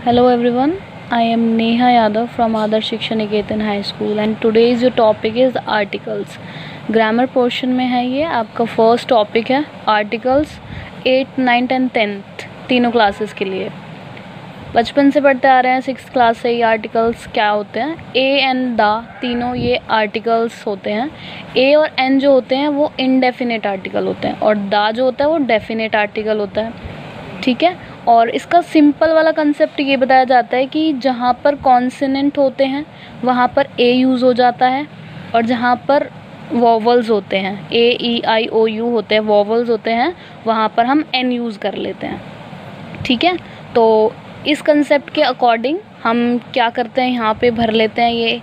Hello everyone, I am Neha Yadav from Adarsh Shiksha Niketan High School and today's your topic is articles. Grammar portion में है ये आपका first topic है articles 8, 9 and 10 तीनों classes के लिए। बचपन से पढ़ते आ रहे हैं 6th क्लास से ये आर्टिकल्स क्या होते हैं। ए एंड द तीनों ये आर्टिकल्स होते हैं। ए और एन जो होते हैं वो इनडेफिनेट आर्टिकल होते हैं और द जो होता है वो डेफिनेट आर्टिकल होता है। ठीक है, और इसका सिंपल वाला कंसेप्ट ये बताया जाता है कि जहाँ पर कॉन्सोनेंट होते हैं वहाँ पर ए यूज़ हो जाता है और जहाँ पर वॉवल्स होते हैं AEIOU होते हैं, वॉवल्स होते हैं, वहाँ पर हम एन यूज़ कर लेते हैं। ठीक है, तो इस कंसेप्ट के अकॉर्डिंग हम क्या करते हैं, यहाँ पे भर लेते हैं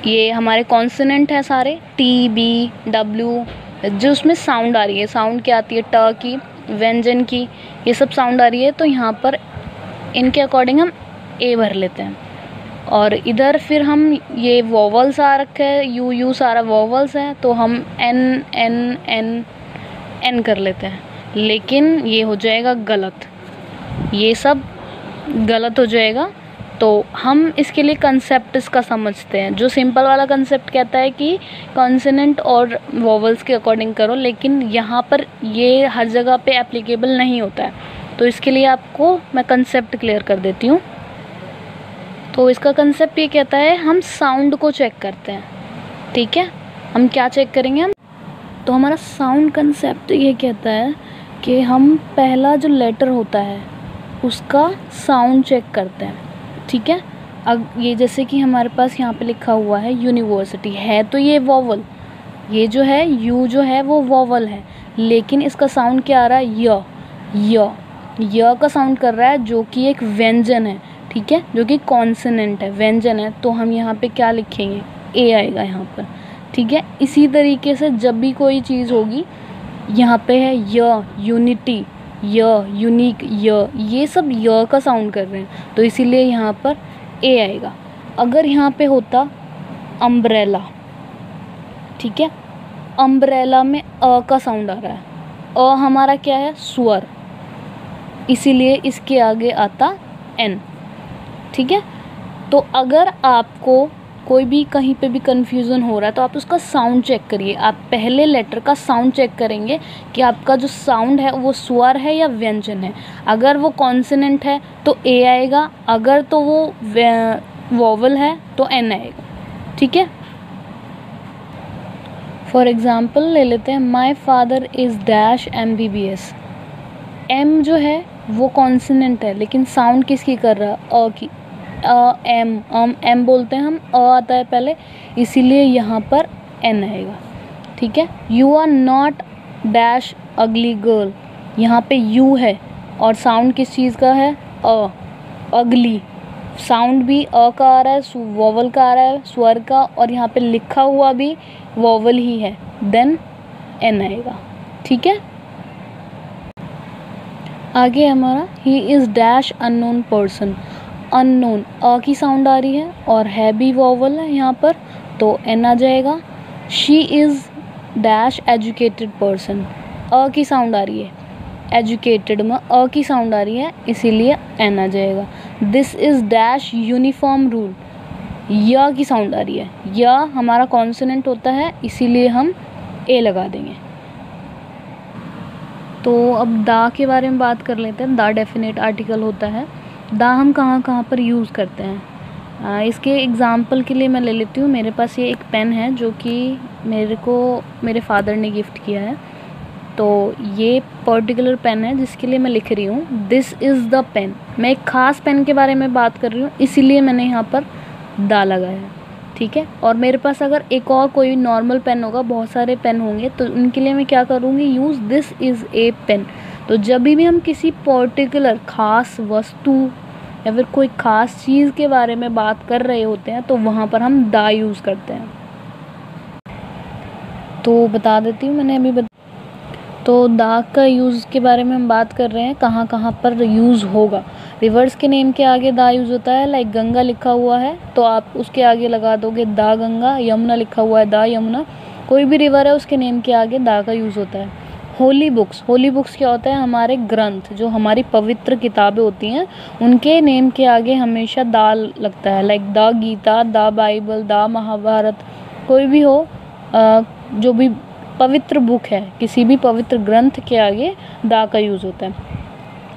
ये हमारे कॉन्सोनेंट हैं सारे TBW, जो उसमें साउंड आ रही है, साउंड क्या आती है ट की, व्यंजन की, ये सब साउंड आ रही है, तो यहाँ पर इनके अकॉर्डिंग हम ए भर लेते हैं। और इधर फिर हम ये वॉवल्स आ रखे हैं, यू सारा वॉवल्स है, तो हम एन कर लेते हैं। लेकिन ये हो जाएगा गलत, ये सब गलत हो जाएगा। तो हम इसके लिए कंसेप्ट इसका समझते हैं। जो सिंपल वाला कंसेप्ट कहता है कि कॉन्सोनेंट और वॉवल्स के अकॉर्डिंग करो, लेकिन यहाँ पर ये हर जगह पे एप्लीकेबल नहीं होता है। तो इसके लिए आपको मैं कंसेप्ट क्लियर कर देती हूँ। तो इसका कंसेप्ट ये कहता है हम साउंड को चेक करते हैं। ठीक है, हम क्या चेक करेंगे हम, तो हमारा साउंड कंसेप्ट ये कहता है कि हम पहला जो लेटर होता है उसका साउंड चेक करते हैं। ठीक है, अब ये जैसे कि हमारे पास यहाँ पे लिखा हुआ है यूनिवर्सिटी है, तो ये वॉवल, ये जो है यू जो है वो वॉवल है, लेकिन इसका साउंड क्या आ रहा है य का साउंड कर रहा है, जो कि एक व्यंजन है। ठीक है, जो कि कॉन्सोनेंट है, व्यंजन है, तो हम यहाँ पे क्या लिखेंगे, ए आएगा यहाँ पर। ठीक है, इसी तरीके से जब भी कोई चीज़ होगी, यहाँ पे है यूनिटी, यूनिक, ये सब य का साउंड कर रहे हैं, तो इसीलिए यहाँ पर ए आएगा। अगर यहाँ पे होता अम्ब्रेला, ठीक है, अम्ब्रेला में अ का साउंड आ रहा है, अ हमारा क्या है, स्वर, इसीलिए इसके आगे आता एन। ठीक है, तो अगर आपको कोई भी कहीं पे भी कन्फ्यूज़न हो रहा है तो आप उसका साउंड चेक करिए। आप पहले लेटर का साउंड चेक करेंगे कि आपका जो साउंड है वो स्वर है या व्यंजन है। अगर वो कॉन्सोनेंट है तो ए आएगा, अगर तो वो वॉवल है तो एन आएगा। ठीक है, फॉर एग्ज़ाम्पल ले लेते हैं, my father is dash MBBS। M जो है वो कॉन्सोनेंट है, लेकिन साउंड किसकी कर रहा है, अ की, एम बोलते हैं हम, अ आता है पहले, इसीलिए यहाँ पर एन आएगा। ठीक है, यू आर नॉट डैश अगली गर्ल, यहाँ पे यू है और साउंड किस चीज़ का है, अ, अगली, साउंड भी अ का आ रहा है, वॉवल का आ रहा है, स्वर का, और यहाँ पे लिखा हुआ भी वॉवल ही है, देन एन आएगा। ठीक है, आगे हमारा he is dash unknown person, unknown अ की साउंड आ रही है और है भी वॉवल है यहाँ पर, तो एन आ जाएगा। She is dash educated person, अ की साउंड आ रही है, एजुकेटेड में अ की साउंड आ रही है, इसीलिए एन आ जाएगा। This is dash uniform rule, य की साउंड आ रही है, य हमारा कॉन्सोनेंट होता है, इसीलिए हम ए लगा देंगे। तो अब दा के बारे में बात कर लेते हैं। दा डेफिनेट आर्टिकल होता है। दा हम कहाँ कहाँ पर यूज़ करते हैं, इसके एग्ज़ाम्पल के लिए मैं ले लेती हूँ। मेरे पास ये एक पेन है जो कि मेरे को मेरे फादर ने गिफ्ट किया है, तो ये पर्टिकुलर पेन है जिसके लिए मैं लिख रही हूँ दिस इज़ द पेन। मैं एक ख़ास पेन के बारे में बात कर रही हूँ, इसीलिए मैंने यहाँ पर दा लगाया है। ठीक है, और मेरे पास अगर एक और कोई नॉर्मल पेन होगा, बहुत सारे पेन होंगे, तो उनके लिए मैं क्या करूँगी, use this is a pen. तो जब भी हम किसी पर्टिकुलर ख़ास वस्तु या फिर कोई ख़ास चीज़ के बारे में बात कर रहे होते हैं तो वहाँ पर हम दा यूज़ करते हैं। तो बता देती हूँ, मैंने अभी तो दा का यूज़ के बारे में हम बात कर रहे हैं, कहाँ कहाँ पर यूज़ होगा। रिवर्स के नेम के आगे दा यूज़ होता है, लाइक गंगा लिखा हुआ है तो आप उसके आगे लगा दोगे दा गंगा। यमुना लिखा हुआ है, दा यमुना। कोई भी रिवर है उसके नेम के आगे दा का यूज़ होता है। होली बुक्स क्या होता है? हमारे ग्रंथ, जो हमारी पवित्र किताबें होती हैं, उनके नेम के आगे हमेशा दा लगता है। Like the Gita, the Bible, the Mahabharat, कोई भी हो जो भी पवित्र बुक है, किसी भी पवित्र ग्रंथ के आगे दा का यूज़ होता है।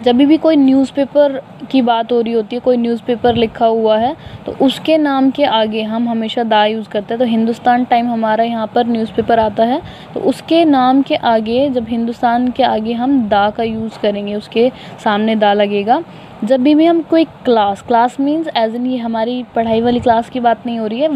जब भी कोई न्यूज़पेपर की बात हो रही होती है, कोई न्यूज़पेपर लिखा हुआ है, तो उसके नाम के आगे हम हमेशा दा यूज़ करते हैं। तो हिंदुस्तान टाइम हमारा यहाँ पर न्यूज़पेपर आता है, तो उसके नाम के आगे, जब हिंदुस्तान के आगे हम दा का यूज़ करेंगे, उसके सामने दा लगेगा। जब भी हम कोई क्लास मीन्स एज इन, ये हमारी पढ़ाई वाली क्लास की बात नहीं हो रही है,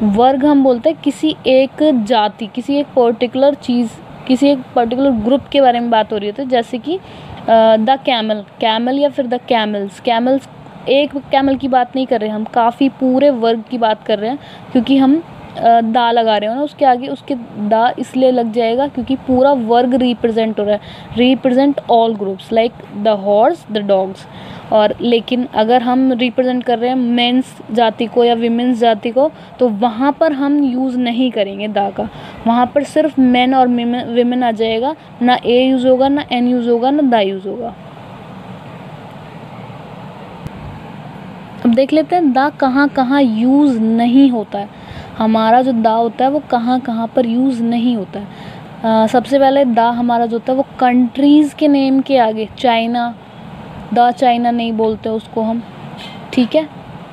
वर्ग हम बोलते हैं किसी एक जाति, किसी एक पर्टिकुलर चीज़, किसी एक पर्टिकुलर ग्रुप के बारे में बात हो रही है। तो जैसे कि द कैमल या फिर द कैमल्स, एक कैमल की बात नहीं कर रहे, हम काफ़ी पूरे वर्ग की बात कर रहे हैं, क्योंकि हम दा लगा रहे हो ना उसके आगे, उसके दा इसलिए लग जाएगा क्योंकि पूरा वर्ग रिप्रेजेंट हो रहा है, represent all groups like the horse, the dogs. और लेकिन अगर हम रिप्रेजेंट कर रहे हैं मेंस जाति को या विमेंस जाति को, तो वहाँ पर हम यूज़ नहीं करेंगे दा का, वहाँ पर सिर्फ मेन और विमेन आ जाएगा, ना ए यूज़ होगा, ना एन यूज़ होगा, ना दा यूज़ होगा। अब देख लेते हैं दा कहाँ कहाँ यूज़ नहीं होता है। हमारा जो दा होता है वो कहाँ कहाँ पर यूज़ नहीं होता है। सबसे पहले दा हमारा जो होता है वो कंट्रीज़ के नेम के आगे, चाइना, द चाइना नहीं बोलते उसको हम, ठीक है,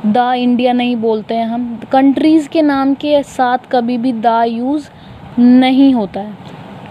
द इंडिया नहीं बोलते हैं हम। कंट्रीज़ के नाम के साथ कभी भी दा यूज़ नहीं होता है,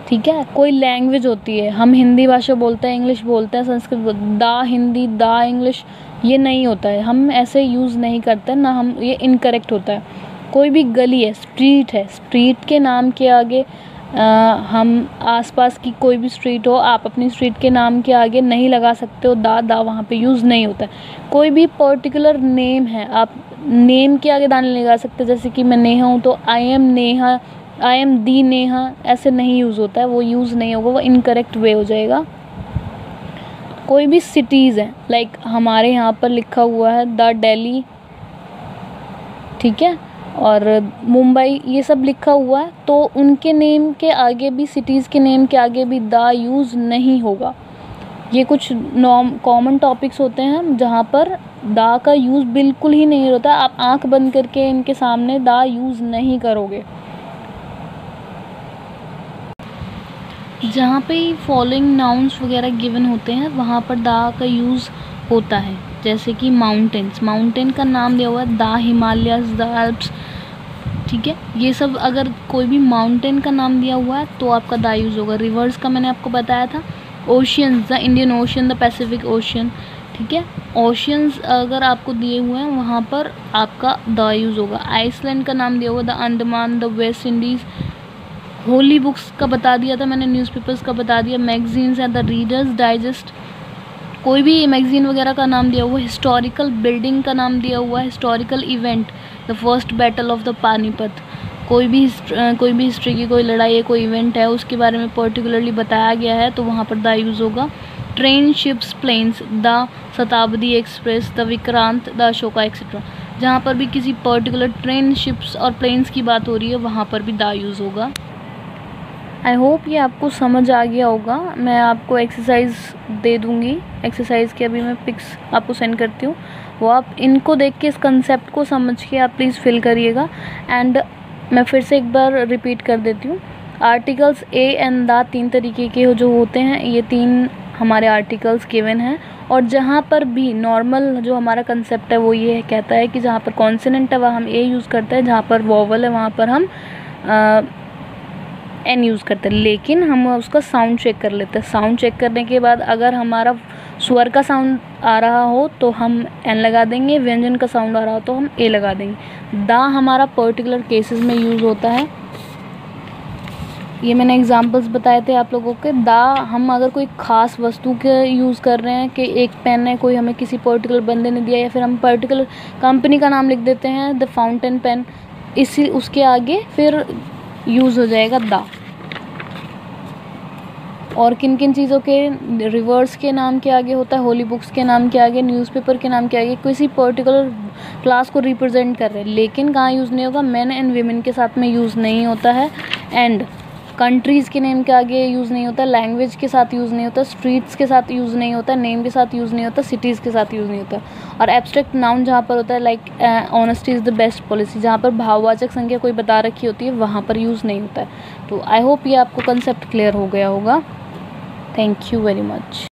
ठीक है। कोई लैंग्वेज होती है, हम हिंदी भाषा बोलते हैं, इंग्लिश बोलते हैं, संस्कृत, दा हिंदी, दा इंग्लिश, ये नहीं होता है, हम ऐसे यूज़ नहीं करते ना, हम, ये इनकरेक्ट होता है। कोई भी गली है, स्ट्रीट है, स्ट्रीट के नाम के आगे हम आसपास की कोई भी स्ट्रीट हो, आप अपनी स्ट्रीट के नाम के आगे नहीं लगा सकते हो दा वहाँ पे यूज़ नहीं होता है। कोई भी पर्टिकुलर नेम है, आप नेम के आगे दा नहीं लगा सकते। जैसे कि मैं नेहा हूँ तो I am Neha, I am the Neha, ऐसे नहीं यूज़ होता है, वो यूज़ नहीं होगा, वो इनकरेक्ट वे हो जाएगा। कोई भी सिटीज़ हैं, लाइक हमारे यहाँ पर लिखा हुआ है द दिल्ली, ठीक है, और मुंबई, ये सब लिखा हुआ है, तो उनके नेम के आगे भी, सिटीज़ के नेम के आगे भी दा यूज़ नहीं होगा। ये कुछ कॉमन टॉपिक्स होते हैं जहाँ पर दा का यूज़ बिल्कुल ही नहीं होता। आप आंख बंद करके इनके सामने दा यूज़ नहीं करोगे। जहाँ पे फॉलोइंग नाउन्स वगैरह गिवन होते हैं वहाँ पर दा का यूज़ होता है। जैसे कि माउंटेन्स, माउंटेन का नाम दिया हुआ है द हिमालयस, द एल्प्स, ठीक है, ये सब अगर कोई भी माउंटेन का नाम दिया हुआ है तो आपका दा यूज़ होगा। रिवर्स का मैंने आपको बताया था, oceans, the Indian ocean, the Pacific ocean, ठीक है, ओशियंस अगर आपको दिए हुए हैं वहाँ पर आपका दा यूज़ होगा। आइसलैंड का नाम दिया हुआ the Andaman, the West Indies. Holy books का बता दिया था मैंने, न्यूज़पेपर्स का बता दिया, मैगजीन्स हैं द रीडर्स डाइजेस्ट, कोई भी मैगज़ीन वगैरह का नाम दिया हुआ है। हिस्टोरिकल बिल्डिंग का नाम दिया हुआ है, historical event, the first battle of the Panipat, कोई भी हिस्ट्री की कोई लड़ाई है, कोई इवेंट है, उसके बारे में पर्टिकुलरली बताया गया है तो वहाँ पर दा यूज़ होगा। ट्रेन, शिप्स, प्लेन्स, द शताब्दी express, the Vikrant, the Ashoka etcetera, जहाँ पर भी किसी पर्टिकुलर ट्रेन, शिप्स और प्लेन्स की बात हो रही है वहाँ पर भी दा यूज़ होगा। आई होप ये आपको समझ आ गया होगा। मैं आपको एक्सरसाइज दे दूँगी, एक्सरसाइज की अभी मैं पिक्स आपको सेंड करती हूँ, वो आप इनको देख के इस कंसेप्ट को समझ के आप प्लीज़ फिल करिएगा। एंड मैं फिर से एक बार रिपीट कर देती हूँ, आर्टिकल्स ए एंड द 3 तरीके के जो होते हैं, ये 3 हमारे आर्टिकल्स गिवन हैं। और जहाँ पर भी नॉर्मल जो हमारा कंसेप्ट है वो ये कहता है कि जहाँ पर कॉन्सोनेंट है वहाँ हम ए यूज़ करते हैं, जहाँ पर वोवल है वहाँ पर हम एन यूज़ करते हैं। लेकिन हम उसका साउंड चेक कर लेते हैं। साउंड चेक करने के बाद अगर हमारा स्वर का साउंड आ रहा हो तो हम एन लगा देंगे, व्यंजन का साउंड आ रहा हो तो हम ए लगा देंगे। दा हमारा पर्टिकुलर केसेस में यूज़ होता है। ये मैंने एग्जांपल्स बताए थे आप लोगों के। दा हम अगर कोई ख़ास वस्तु के यूज़ कर रहे हैं कि एक पेन है, कोई हमें किसी पर्टिकुलर बंदे ने दिया, या फिर हम पर्टिकुलर कंपनी का नाम लिख देते हैं द फाउंटेन पेन, इसी उसके आगे फिर यूज़ हो जाएगा दा। और किन किन चीज़ों के रिवर्स के नाम के आगे होता है, होली बुक्स के नाम के आगे, न्यूज़पेपर के नाम के आगे, किसी पर्टिकुलर क्लास को रिप्रेजेंट कर रहे हैं। लेकिन कहाँ यूज़ नहीं होगा, मैन एंड वीमेन के साथ में यूज़ नहीं होता है। एंड कंट्रीज़ के नेम के आगे यूज़ नहीं होता, लैंग्वेज के साथ यूज़ नहीं होता, स्ट्रीट्स के साथ यूज़ नहीं होता, नेम के साथ यूज़ नहीं होता, सिटीज़ के साथ यूज़ नहीं होता। और एब्स्ट्रैक्ट नाउन जहाँ पर होता है like honesty is the best policy, जहाँ पर भाववाचक संख्या कोई बता रखी होती है वहाँ पर यूज़ नहीं होता है। तो आई होप ये आपको कंसेप्ट क्लियर हो गया होगा। Thank you very much.